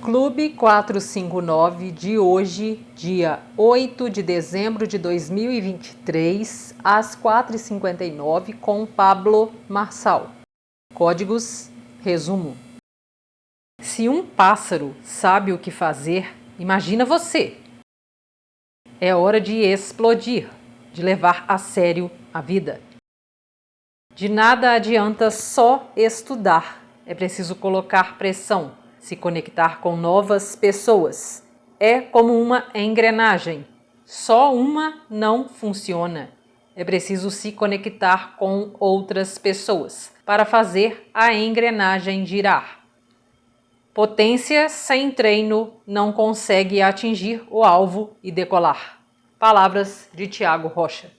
Clube 459 de hoje, dia 8 de dezembro de 2023, às 4h59, com Pablo Marçal. Códigos, resumo. Se um pássaro sabe o que fazer, imagina você. É hora de explodir, de levar a sério a vida. De nada adianta só estudar, é preciso colocar pressão. Se conectar com novas pessoas. É como uma engrenagem. Só uma não funciona. É preciso se conectar com outras pessoas para fazer a engrenagem girar. Potência sem treino não consegue atingir o alvo e decolar. Palavras de Tiago Rocha.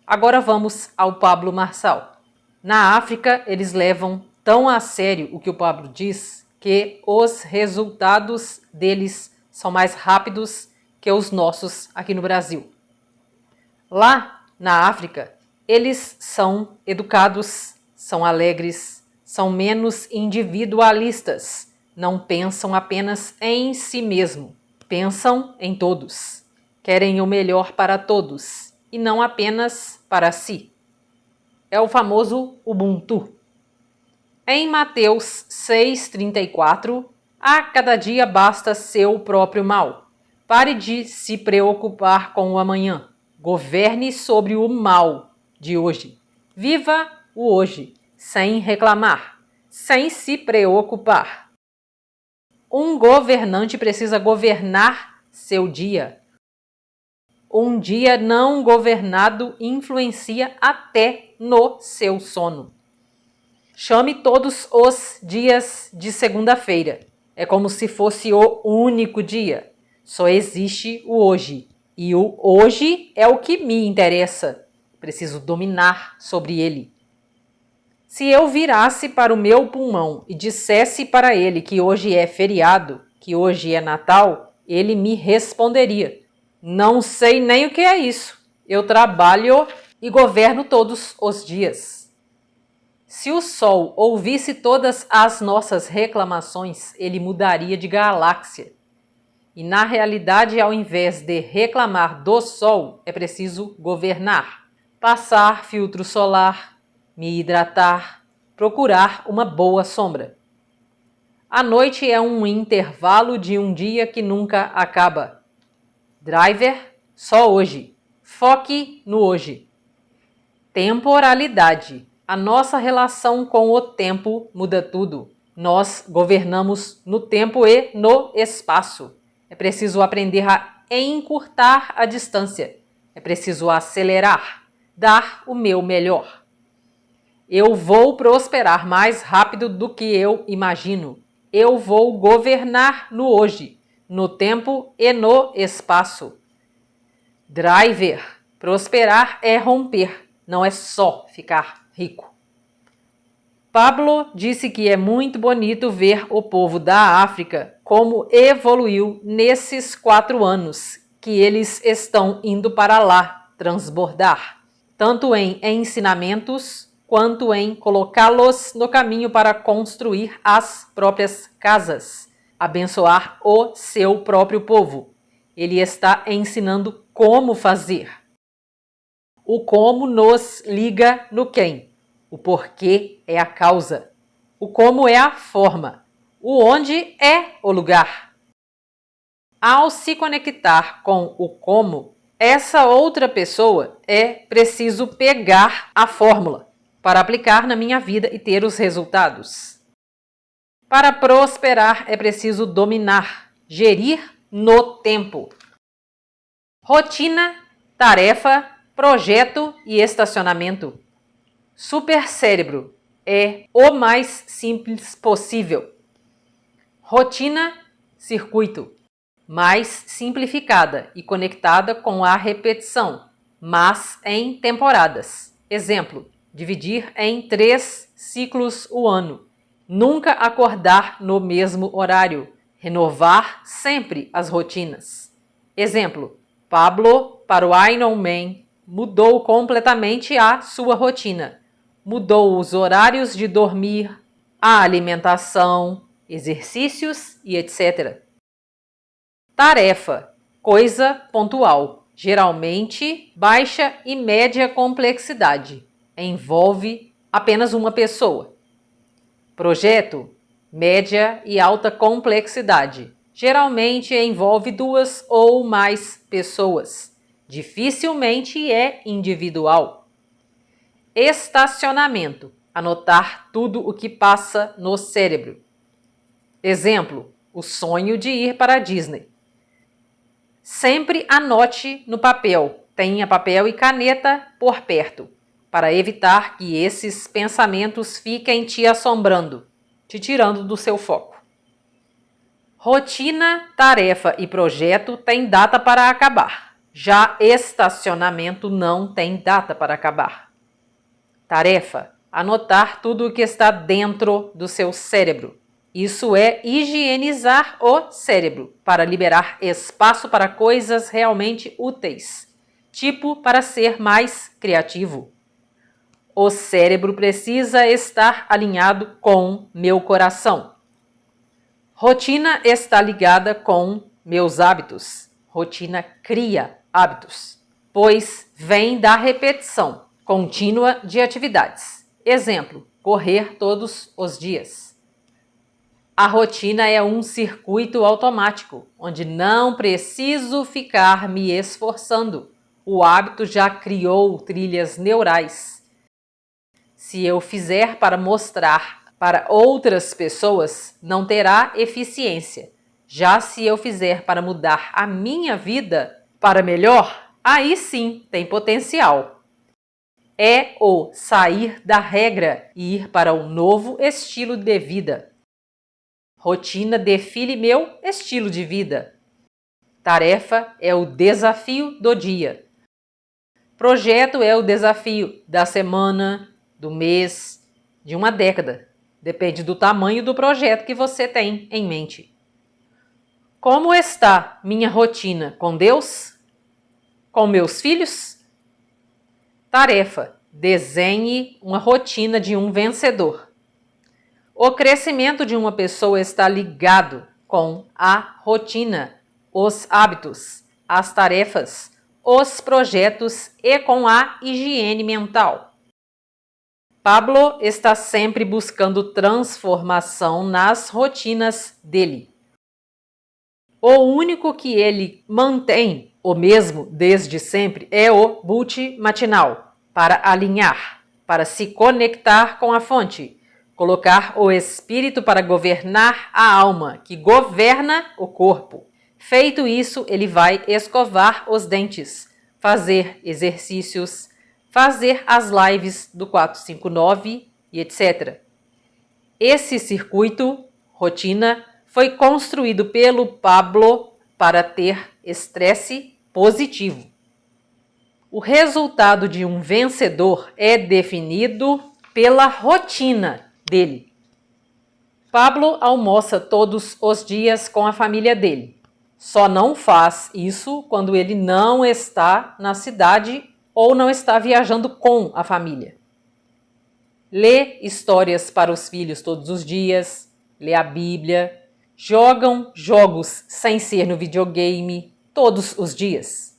Agora vamos ao Pablo Marçal. Na África, eles levam tão a sério o que o Pablo diz que os resultados deles são mais rápidos que os nossos aqui no Brasil. Lá na África, eles são educados, são alegres, são menos individualistas, não pensam apenas em si mesmo, pensam em todos, querem o melhor para todos e não apenas para si. É o famoso Ubuntu. Em Mateus 6,34, a cada dia basta seu próprio mal. Pare de se preocupar com o amanhã. Governe sobre o mal de hoje. Viva o hoje, sem reclamar, sem se preocupar. Um governante precisa governar seu dia. Um dia não governado influencia até no seu sono. Chame todos os dias de segunda-feira. É como se fosse o único dia. Só existe o hoje. E o hoje é o que me interessa. Preciso dominar sobre ele. Se eu virasse para o meu pulmão e dissesse para ele que hoje é feriado, que hoje é Natal, ele me responderia: não sei nem o que é isso. Eu trabalho e governo todos os dias. Se o Sol ouvisse todas as nossas reclamações, ele mudaria de galáxia. E na realidade, ao invés de reclamar do Sol, é preciso governar. Passar filtro solar, me hidratar, procurar uma boa sombra. A noite é um intervalo de um dia que nunca acaba. Driver, só hoje. Foque no hoje. Temporalidade. A nossa relação com o tempo muda tudo. Nós governamos no tempo e no espaço. É preciso aprender a encurtar a distância. É preciso acelerar, dar o meu melhor. Eu vou prosperar mais rápido do que eu imagino. Eu vou governar no hoje, no tempo e no espaço. Driver. Prosperar é romper, não é só ficar rico. Pablo disse que é muito bonito ver o povo da África como evoluiu nesses 4 anos que eles estão indo para lá transbordar, tanto em ensinamentos quanto em colocá-los no caminho para construir as próprias casas, abençoar o seu próprio povo. Ele está ensinando como fazer. O como nos liga no quem. O porquê é a causa. O como é a forma. O onde é o lugar. Ao se conectar com o como, essa outra pessoa é preciso pegar a fórmula para aplicar na minha vida e ter os resultados. Para prosperar é preciso dominar, gerir no tempo. Rotina, tarefa, projeto e estacionamento. Supercérebro é o mais simples possível. Rotina, circuito, mais simplificada e conectada com a repetição, mas em temporadas. Exemplo, dividir em 3 ciclos o ano. Nunca acordar no mesmo horário. Renovar sempre as rotinas. Exemplo, Pablo para o Ironman mudou completamente a sua rotina. Mudou os horários de dormir, a alimentação, exercícios e etc. Tarefa, coisa pontual, geralmente baixa e média complexidade, envolve apenas uma pessoa. Projeto, média e alta complexidade, geralmente envolve 2 ou mais pessoas, dificilmente é individual. Estacionamento, anotar tudo o que passa no cérebro. Exemplo, o sonho de ir para a Disney. Sempre anote no papel, tenha papel e caneta por perto, para evitar que esses pensamentos fiquem te assombrando, te tirando do seu foco. Rotina, tarefa e projeto têm data para acabar. Já estacionamento não tem data para acabar. Tarefa, anotar tudo o que está dentro do seu cérebro. Isso é higienizar o cérebro para liberar espaço para coisas realmente úteis, tipo para ser mais criativo. O cérebro precisa estar alinhado com meu coração. Rotina está ligada com meus hábitos. Rotina cria hábitos, pois vem da repetição contínua de atividades. Exemplo, correr todos os dias. A rotina é um circuito automático, onde não preciso ficar me esforçando. O hábito já criou trilhas neurais. Se eu fizer para mostrar para outras pessoas, não terá eficiência. Já se eu fizer para mudar a minha vida para melhor, aí sim tem potencial. É o sair da regra e ir para um novo estilo de vida. Rotina define meu estilo de vida. Tarefa é o desafio do dia. Projeto é o desafio da semana, do mês, de uma década. Depende do tamanho do projeto que você tem em mente. Como está minha rotina com Deus? Com meus filhos? Tarefa: desenhe uma rotina de um vencedor. O crescimento de uma pessoa está ligado com a rotina, os hábitos, as tarefas, os projetos e com a higiene mental. Pablo está sempre buscando transformação nas rotinas dele. O único que ele mantém o mesmo desde sempre é o multimatinal, para alinhar, para se conectar com a fonte. Colocar o espírito para governar a alma, que governa o corpo. Feito isso, ele vai escovar os dentes, fazer exercícios, fazer as lives do 459 e etc. Esse circuito, rotina, foi construído pelo Pablo para ter estresse positivo. O resultado de um vencedor é definido pela rotina dele. Pablo almoça todos os dias com a família dele. Só não faz isso quando ele não está na cidade ou não está viajando com a família. Lê histórias para os filhos todos os dias, lê a Bíblia, jogam jogos sem ser no videogame todos os dias.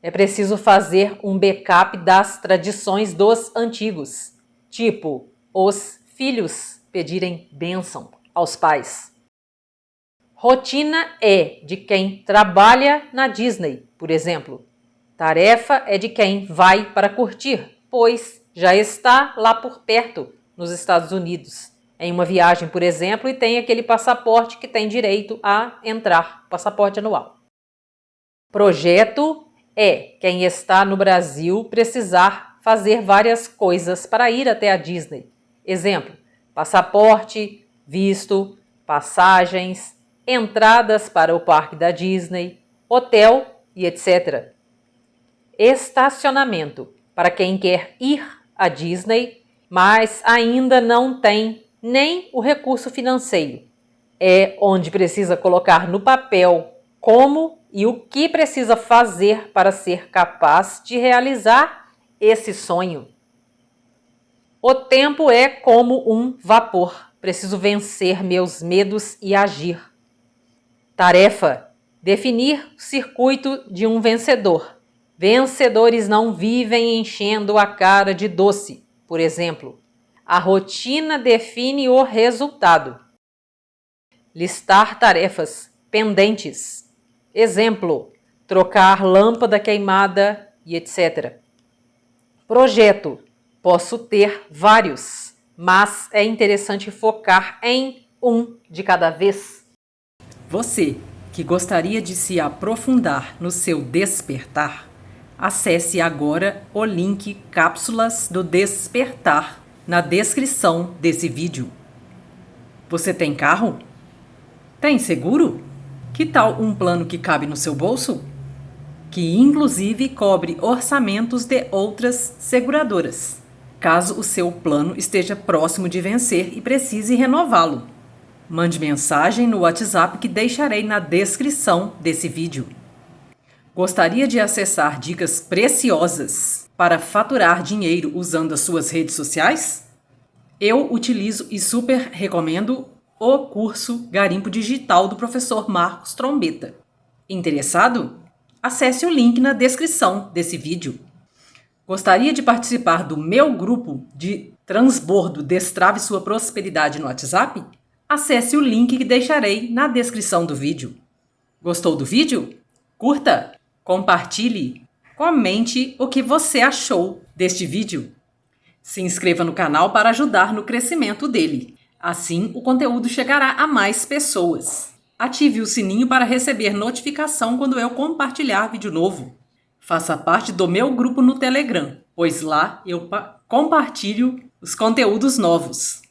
É preciso fazer um backup das tradições dos antigos, tipo os filhos pedirem bênção aos pais. Rotina é de quem trabalha na Disney, por exemplo. Tarefa é de quem vai para curtir, pois já está lá por perto, nos Estados Unidos, em uma viagem, por exemplo, e tem aquele passaporte que tem direito a entrar, passaporte anual. Projeto é quem está no Brasil precisar fazer várias coisas para ir até a Disney. Exemplo, passaporte, visto, passagens, entradas para o parque da Disney, hotel e etc. Estacionamento, para quem quer ir à Disney, mas ainda não tem nem o recurso financeiro. É onde precisa colocar no papel como e o que precisa fazer para ser capaz de realizar esse sonho. O tempo é como um vapor, preciso vencer meus medos e agir. Tarefa: definir o circuito de um vencedor. Vencedores não vivem enchendo a cara de doce, por exemplo. A rotina define o resultado. Listar tarefas pendentes. Exemplo: trocar lâmpada queimada e etc. Projeto: posso ter vários, mas é interessante focar em um de cada vez. Você que gostaria de se aprofundar no seu despertar, acesse agora o link Cápsulas do Despertar na descrição desse vídeo. Você tem carro? Tem seguro? Que tal um plano que cabe no seu bolso? Que inclusive cobre orçamentos de outras seguradoras, caso o seu plano esteja próximo de vencer e precise renová-lo. Mande mensagem no WhatsApp que deixarei na descrição desse vídeo. Gostaria de acessar dicas preciosas para faturar dinheiro usando as suas redes sociais? Eu utilizo e super recomendo o curso Garimpo Digital do professor Marcos Trombetta. Interessado? Acesse o link na descrição desse vídeo. Gostaria de participar do meu grupo de transbordo Destrave Sua Prosperidade no WhatsApp? Acesse o link que deixarei na descrição do vídeo. Gostou do vídeo? Curta, compartilhe, comente o que você achou deste vídeo. Se inscreva no canal para ajudar no crescimento dele. Assim, o conteúdo chegará a mais pessoas. Ative o sininho para receber notificação quando eu compartilhar vídeo novo. Faça parte do meu grupo no Telegram, pois lá eu compartilho os conteúdos novos.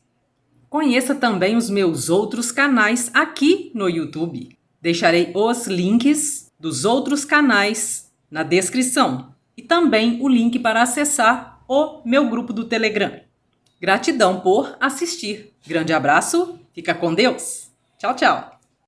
Conheça também os meus outros canais aqui no YouTube. Deixarei os links dos outros canais na descrição e também o link para acessar o meu grupo do Telegram. Gratidão por assistir. Grande abraço, fica com Deus. Tchau, tchau.